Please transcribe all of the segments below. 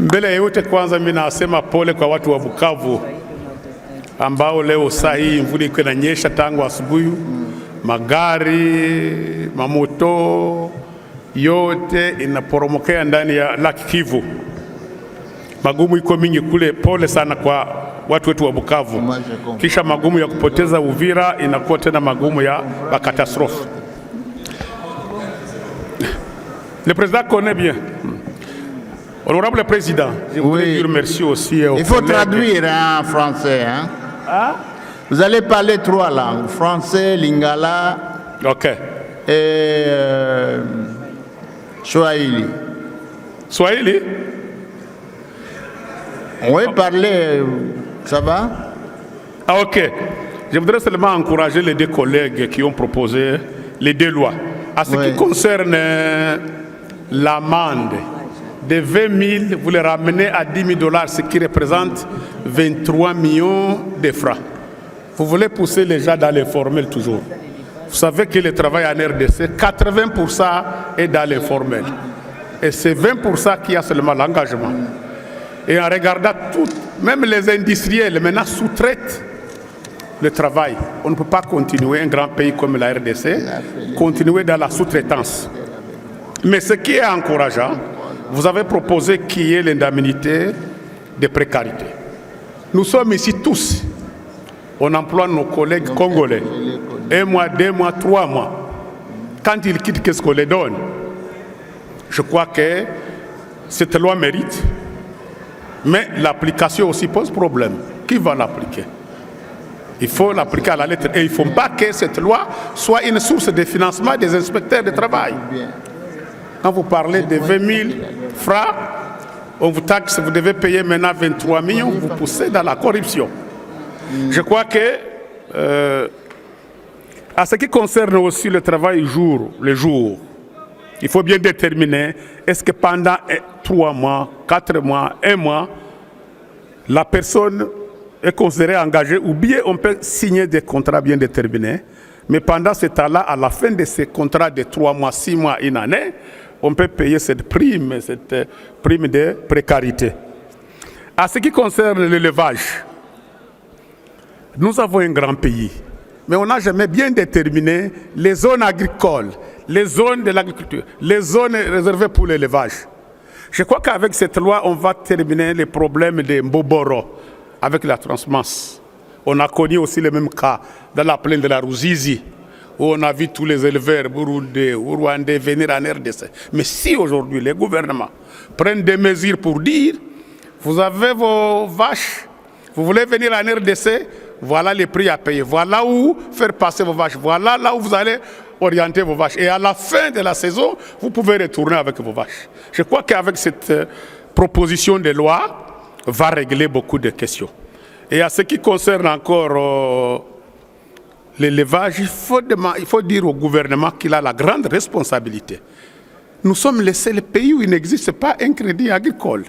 Mbele ya yote kwanza mimi nasema pole kwa watu wa Bukavu ambao leo saa hii mvua iko inanyesha tangu asubuhi, magari, mamoto yote inaporomokea ndani ya Laki Kivu. Magumu iko mingi kule, pole sana kwa watu wetu wa Bukavu. Kisha magumu ya kupoteza Uvira inakuwa tena magumu ya catastrophe. Le président connaît bien. Honorable Président, je voudrais dire merci aussi aux Il faut collègues. traduire en français. Hein? Ah? Vous allez parler 3 langues, français, lingala Ok. et swahili. Swahili? Oui, parler, ça va? Ah, ok. Je voudrais seulement encourager les 2 collègues qui ont proposé les 2 lois. À ce qui concerne l'amende de 20 000, vous les ramenez à 10 000 $, ce qui représente 23 millions de francs. Vous voulez pousser les gens dans l'informel toujours. Vous savez que le travail en RDC, 80% est dans l'informel. Et c'est 20% qui a seulement l'engagement. Et en regardant tout, même les industriels maintenant sous-traitent le travail. On ne peut pas continuer, un grand pays comme la RDC, continuer dans la sous-traitance. Mais ce qui est encourageant, vous avez proposé qu'il y ait l'indemnité de précarité. Nous sommes ici tous. On emploie nos collègues congolais. 1 mois, 2 mois, 3 mois. Quand ils quittent, qu'est-ce qu'on les donne? Je crois que cette loi mérite. Mais l'application aussi pose problème. Qui va l'appliquer? Il faut l'appliquer à la lettre. Et il ne faut pas que cette loi soit une source de financement des inspecteurs de travail. Quand vous parlez de 20 000 francs, on vous taxe, vous devez payer maintenant 23 millions, vous poussez dans la corruption. Je crois que, à ce qui concerne aussi le travail le jour, il faut bien déterminer, est-ce que pendant 3 mois, 4 mois, 1 mois, la personne est considérée engagée, ou bien on peut signer des contrats bien déterminés, mais pendant ce temps-là, à la fin de ces contrats de 3 mois, 6 mois, 1 année, on peut payer cette prime de précarité. À ce qui concerne l'élevage, nous avons un grand pays, mais on n'a jamais bien déterminé les zones agricoles, les zones de l'agriculture, les zones réservées pour l'élevage. Je crois qu'avec cette loi, on va terminer les problèmes de Mboboro avec la transhumance. On a connu aussi le même cas dans la plaine de la Ruzizi, où on a vu tous les éleveurs burundais ou rwandais venir en RDC. Mais si aujourd'hui les gouvernements prennent des mesures pour dire, vous avez vos vaches, vous voulez venir en RDC, voilà les prix à payer, voilà où faire passer vos vaches, voilà là où vous allez orienter vos vaches. Et à la fin de la saison, vous pouvez retourner avec vos vaches. Je crois qu'avec cette proposition de loi, va régler beaucoup de questions. Et à ce qui concerne encore l'élevage, il faut dire au gouvernement qu'il a la grande responsabilité. Nous sommes le seul pays où il n'existe pas un crédit agricole.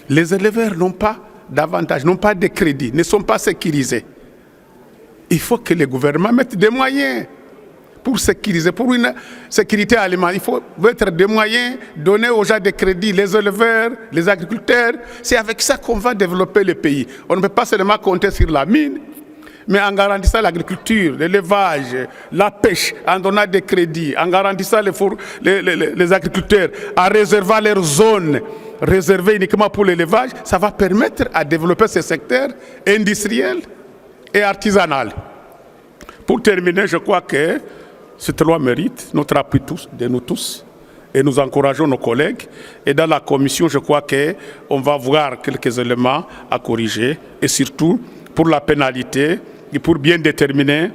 Les éleveurs n'ont pas d'avantage, n'ont pas de crédit, ne sont pas sécurisés. Il faut que le gouvernement mette des moyens pour sécuriser, pour une sécurité alimentaire. Il faut mettre des moyens, donner aux gens des crédits, les éleveurs, les agriculteurs. C'est avec ça qu'on va développer le pays. On ne peut pas seulement compter sur la mine, mais en garantissant l'agriculture, l'élevage, la pêche, en donnant des crédits, en garantissant les agriculteurs, en réservant leurs zones réservées uniquement pour l'élevage, ça va permettre à développer ce secteur industriel et artisanal. Pour terminer, je crois que cette loi mérite notre appui de nous tous, et nous encourageons nos collègues. Et dans la commission, je crois qu'on va voir quelques éléments à corriger, et surtout pour la pénalité et pour bien déterminer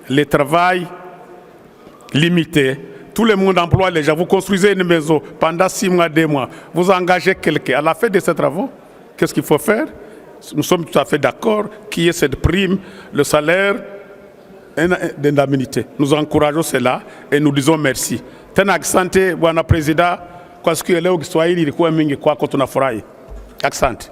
le travail limité. Tout le monde emploie les gens. Vous construisez une maison pendant 6 mois, 2 mois. Vous engagez quelqu'un. À la fin de ces travaux, qu'est-ce qu'il faut faire? Nous sommes tout à fait d'accord qu'il y ait cette prime, le salaire d'indemnité. Nous encourageons cela et nous disons merci. Tena asante bwana Président, kwa siku ya leo Kiswahili ilikuwa mingi kwako, tunafurahi. Asante.